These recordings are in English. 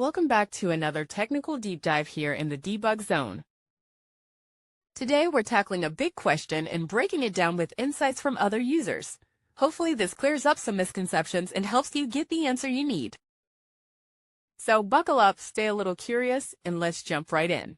Welcome back to another technical deep dive here in the debug zone. Today we're tackling a big question and breaking it down with insights from other users. Hopefully this clears up some misconceptions and helps you get the answer you need. So buckle up, stay a little curious, and let's jump right in.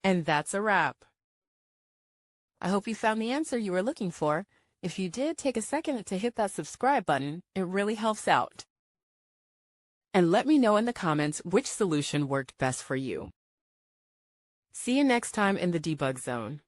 And that's a wrap. I hope you found the answer you were looking for. If you did, take a second to hit that subscribe button. It really helps out. And let me know in the comments which solution worked best for you. See you next time in the debug zone.